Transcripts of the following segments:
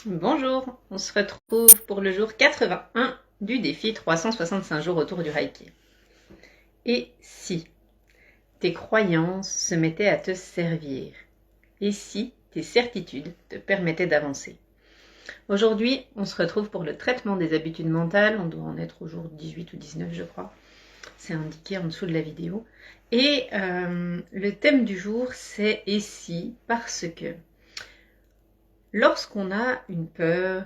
Bonjour, on se retrouve pour le jour 81 du défi 365 jours autour du Reiki. Et si tes croyances se mettaient à te servir? Et si tes certitudes te permettaient d'avancer? Aujourd'hui, on se retrouve pour le traitement des habitudes mentales. On doit en être au jour 18 ou 19, je crois. C'est indiqué en dessous de la vidéo. Et le thème du jour, c'est « Et si ?» parce que lorsqu'on a une peur,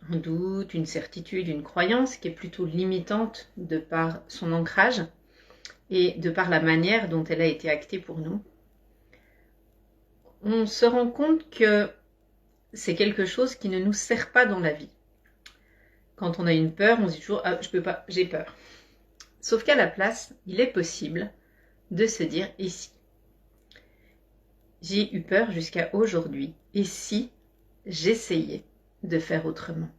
un doute, une certitude, une croyance qui est plutôt limitante de par son ancrage et de par la manière dont elle a été actée pour nous, on se rend compte que c'est quelque chose qui ne nous sert pas dans la vie. Quand on a une peur, on se dit toujours « Ah, je peux pas, j'ai peur ». Sauf qu'à la place, il est possible de se dire « Et si ?» J'ai eu peur jusqu'à aujourd'hui. Et si j'essayais de faire autrement?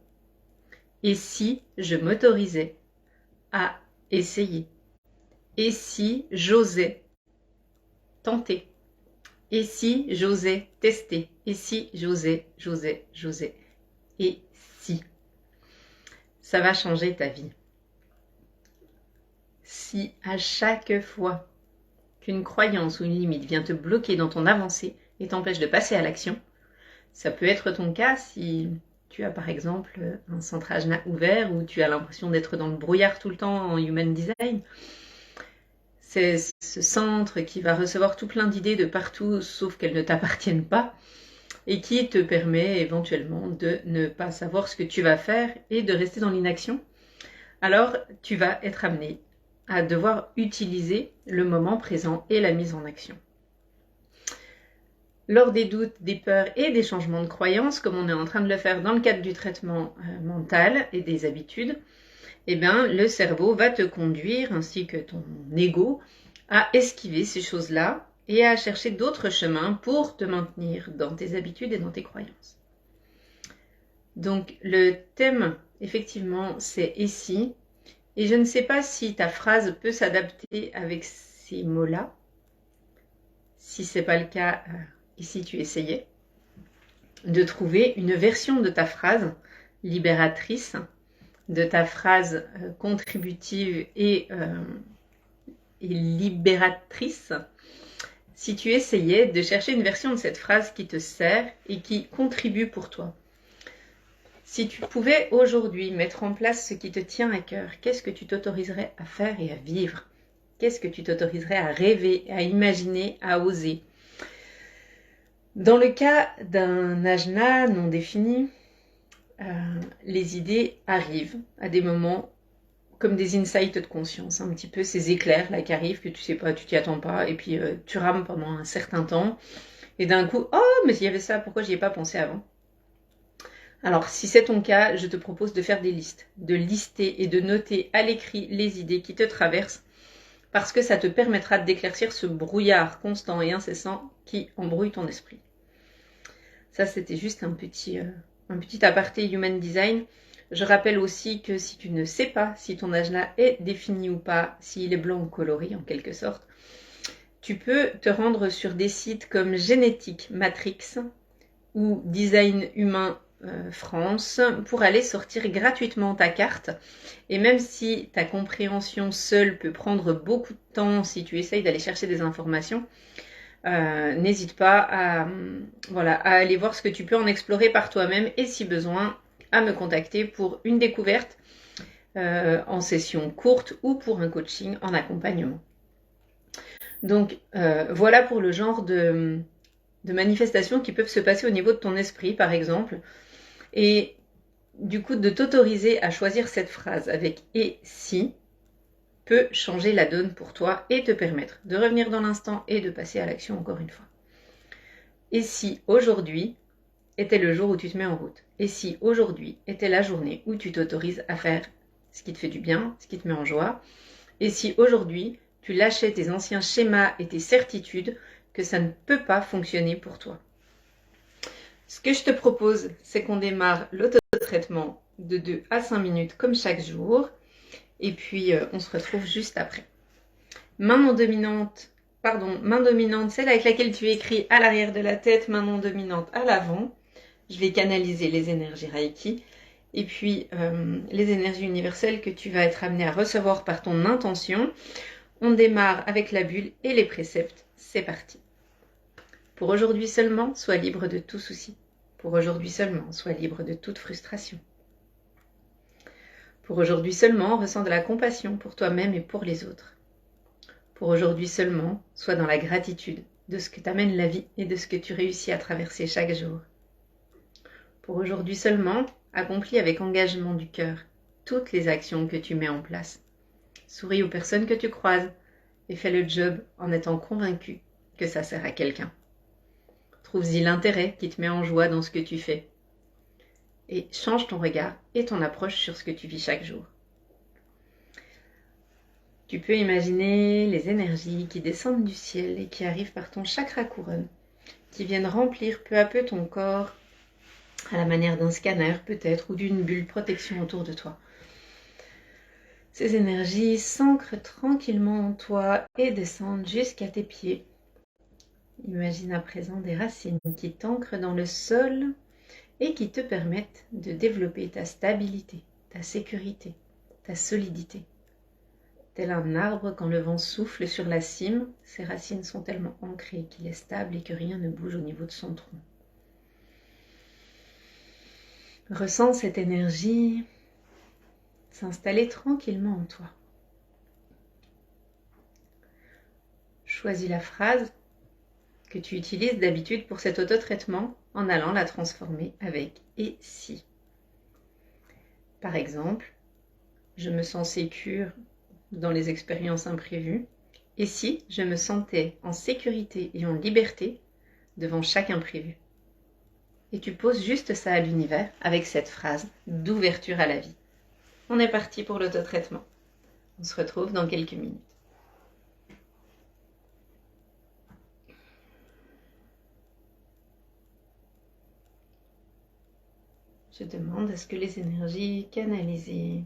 Et si je m'autorisais à essayer? Et si j'osais tenter? Et si j'osais tester? Et si j'osais? Et si? Ça va changer ta vie. Si à chaque fois qu'une croyance ou une limite vient te bloquer dans ton avancée et t'empêche de passer à l'action, ça peut être ton cas si tu as par exemple un centre ajna ouvert ou tu as l'impression d'être dans le brouillard tout le temps en Human Design. C'est ce centre qui va recevoir tout plein d'idées de partout sauf qu'elles ne t'appartiennent pas et qui te permet éventuellement de ne pas savoir ce que tu vas faire et de rester dans l'inaction. Alors tu vas être amené à devoir utiliser le moment présent et la mise en action. Lors des doutes, des peurs et des changements de croyances, comme on est en train de le faire dans le cadre du traitement mental et des habitudes, eh bien, le cerveau va te conduire, ainsi que ton ego, à esquiver ces choses-là et à chercher d'autres chemins pour te maintenir dans tes habitudes et dans tes croyances. Donc, le thème, effectivement, c'est « Et si ?» Et je ne sais pas si ta phrase peut s'adapter avec ces mots-là. Si ce n'est pas le cas, et si tu essayais de trouver une version de ta phrase libératrice, de ta phrase contributive et libératrice, si tu essayais de chercher une version de cette phrase qui te sert et qui contribue pour toi. Si tu pouvais aujourd'hui mettre en place ce qui te tient à cœur, qu'est-ce que tu t'autoriserais à faire et à vivre? Qu'est-ce que tu t'autoriserais à rêver, à imaginer, à oser? Dans le cas d'un ajna non défini, les idées arrivent à des moments comme des insights de conscience, un petit peu ces éclairs là qui arrivent que tu sais pas, tu t'y attends pas, et puis tu rames pendant un certain temps, et d'un coup, oh mais il y avait ça, pourquoi j'y ai pas pensé avant? Alors si c'est ton cas, je te propose de faire des listes, de lister et de noter à l'écrit les idées qui te traversent, parce que ça te permettra d'éclaircir ce brouillard constant et incessant qui embrouille ton esprit. Ça, c'était juste un petit aparté Human Design. Je rappelle aussi que si tu ne sais pas si ton ajna est défini ou pas, s'il est blanc ou coloré en quelque sorte, tu peux te rendre sur des sites comme Génétique Matrix ou Design Humain France pour aller sortir gratuitement ta carte. Et même si ta compréhension seule peut prendre beaucoup de temps si tu essayes d'aller chercher des informations, n'hésite pas à aller voir ce que tu peux en explorer par toi-même et si besoin, à me contacter pour une découverte en session courte ou pour un coaching en accompagnement. Donc voilà pour le genre de manifestations qui peuvent se passer au niveau de ton esprit, par exemple. Et du coup, de t'autoriser à choisir cette phrase avec « et si » peut changer la donne pour toi et te permettre de revenir dans l'instant et de passer à l'action encore une fois. Et si aujourd'hui était le jour où tu te mets en route? Et si aujourd'hui était la journée où tu t'autorises à faire ce qui te fait du bien, ce qui te met en joie? Et si aujourd'hui tu lâchais tes anciens schémas et tes certitudes que ça ne peut pas fonctionner pour toi? Ce que je te propose, c'est qu'on démarre l'auto-traitement de 2 à 5 minutes comme chaque jour. Et puis on se retrouve juste après. Main non dominante, main dominante, celle avec laquelle tu écris à l'arrière de la tête, main non dominante à l'avant. Je vais canaliser les énergies Reiki et puis les énergies universelles que tu vas être amené à recevoir par ton intention. On démarre avec la bulle et les préceptes. C'est parti. Pour aujourd'hui seulement, sois libre de tout souci. Pour aujourd'hui seulement, sois libre de toute frustration. Pour aujourd'hui seulement, ressens de la compassion pour toi-même et pour les autres. Pour aujourd'hui seulement, sois dans la gratitude de ce que t'amène la vie et de ce que tu réussis à traverser chaque jour. Pour aujourd'hui seulement, accomplis avec engagement du cœur toutes les actions que tu mets en place. Souris aux personnes que tu croises et fais le job en étant convaincu que ça sert à quelqu'un. Trouve-y l'intérêt qui te met en joie dans ce que tu fais. Et change ton regard et ton approche sur ce que tu vis chaque jour. Tu peux imaginer les énergies qui descendent du ciel et qui arrivent par ton chakra couronne, qui viennent remplir peu à peu ton corps à la manière d'un scanner peut-être ou d'une bulle protection autour de toi. Ces énergies s'ancrent tranquillement en toi et descendent jusqu'à tes pieds. Imagine à présent des racines qui t'ancrent dans le sol et qui te permettent de développer ta stabilité, ta sécurité, ta solidité. Tel un arbre, quand le vent souffle sur la cime, ses racines sont tellement ancrées qu'il est stable et que rien ne bouge au niveau de son tronc. Ressens cette énergie s'installer tranquillement en toi. Choisis la phrase que tu utilises d'habitude pour cet autotraitement en allant la transformer avec « et si ». Par exemple, je me sens sécure dans les expériences imprévues. Et si je me sentais en sécurité et en liberté devant chaque imprévu? Et tu poses juste ça à l'univers avec cette phrase d'ouverture à la vie. On est parti pour l'autotraitement. On se retrouve dans quelques minutes. Je demande à ce que les énergies canalisées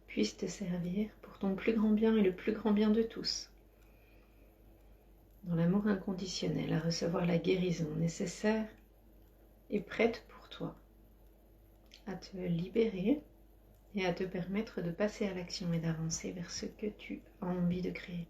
puissent te servir pour ton plus grand bien et le plus grand bien de tous. Dans l'amour inconditionnel, à recevoir la guérison nécessaire et prête pour toi, à te libérer et à te permettre de passer à l'action et d'avancer vers ce que tu as envie de créer.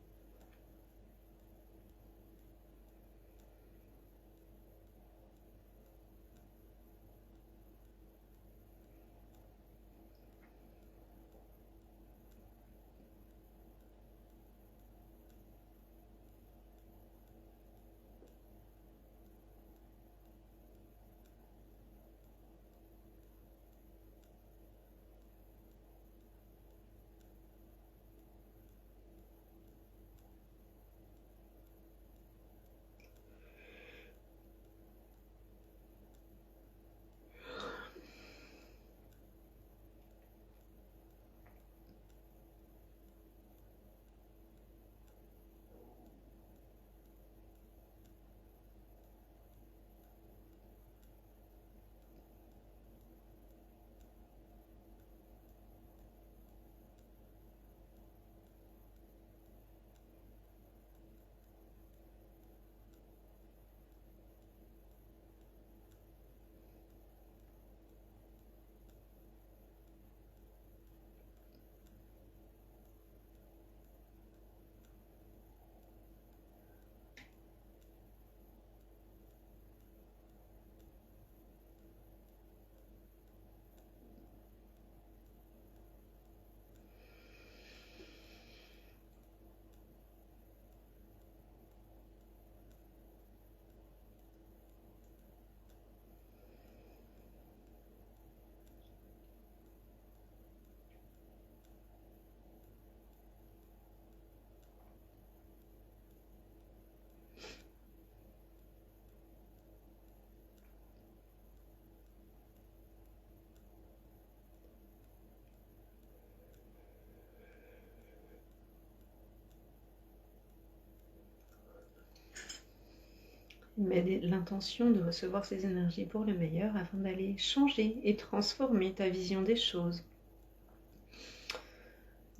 Mets l'intention de recevoir ces énergies pour le meilleur afin d'aller changer et transformer ta vision des choses.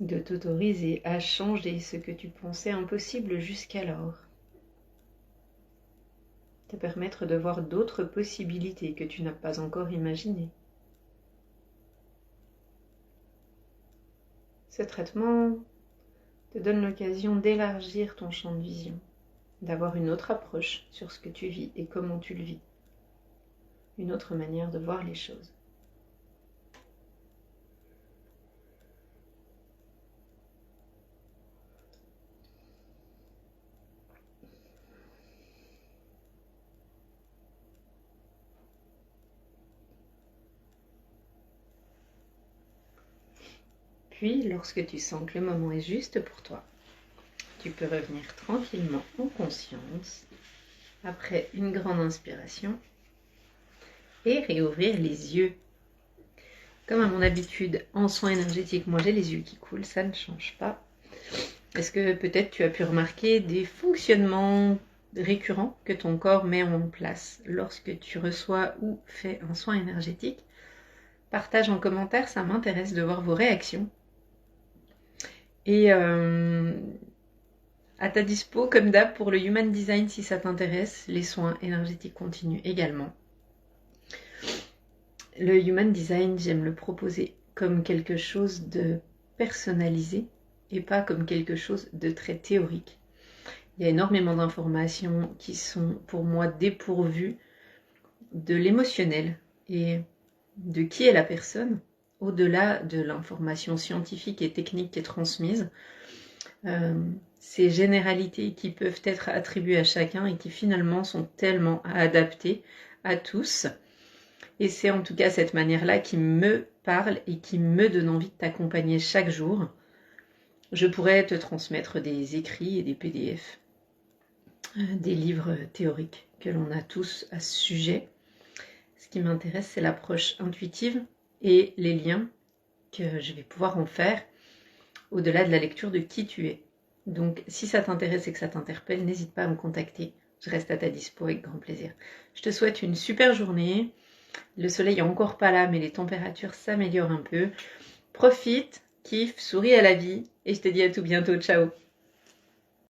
De t'autoriser à changer ce que tu pensais impossible jusqu'alors. te permettre de voir d'autres possibilités que tu n'as pas encore imaginées. Ce traitement te donne l'occasion d'élargir ton champ de vision, d'avoir une autre approche sur ce que tu vis et comment tu le vis, une autre manière de voir les choses. Puis, lorsque tu sens que le moment est juste pour toi, tu peux revenir tranquillement en conscience, après une grande inspiration, et réouvrir les yeux. Comme à mon habitude, en soins énergétiques, moi j'ai les yeux qui coulent, ça ne change pas. Est-ce que peut-être tu as pu remarquer des fonctionnements récurrents que ton corps met en place lorsque tu reçois ou fais un soin énergétique? Partage en commentaire, ça m'intéresse de voir vos réactions. Et à ta dispo, comme d'hab, pour le Human Design, si ça t'intéresse, les soins énergétiques continuent également. Le Human Design, j'aime le proposer comme quelque chose de personnalisé et pas comme quelque chose de très théorique. Il y a énormément d'informations qui sont pour moi dépourvues de l'émotionnel et de qui est la personne, au-delà de l'information scientifique et technique qui est transmise. Ces généralités qui peuvent être attribuées à chacun et qui finalement sont tellement adaptées à tous. Et c'est en tout cas cette manière-là qui me parle et qui me donne envie de t'accompagner chaque jour. Je pourrais te transmettre des écrits et des PDF, des livres théoriques que l'on a tous à ce sujet. Ce qui m'intéresse, c'est l'approche intuitive et les liens que je vais pouvoir en faire au-delà de la lecture de qui tu es. Donc, si ça t'intéresse et que ça t'interpelle, n'hésite pas à me contacter. Je reste à ta dispo avec grand plaisir. Je te souhaite une super journée. Le soleil n'est encore pas là, mais les températures s'améliorent un peu. Profite, kiffe, souris à la vie et je te dis à tout bientôt. Ciao!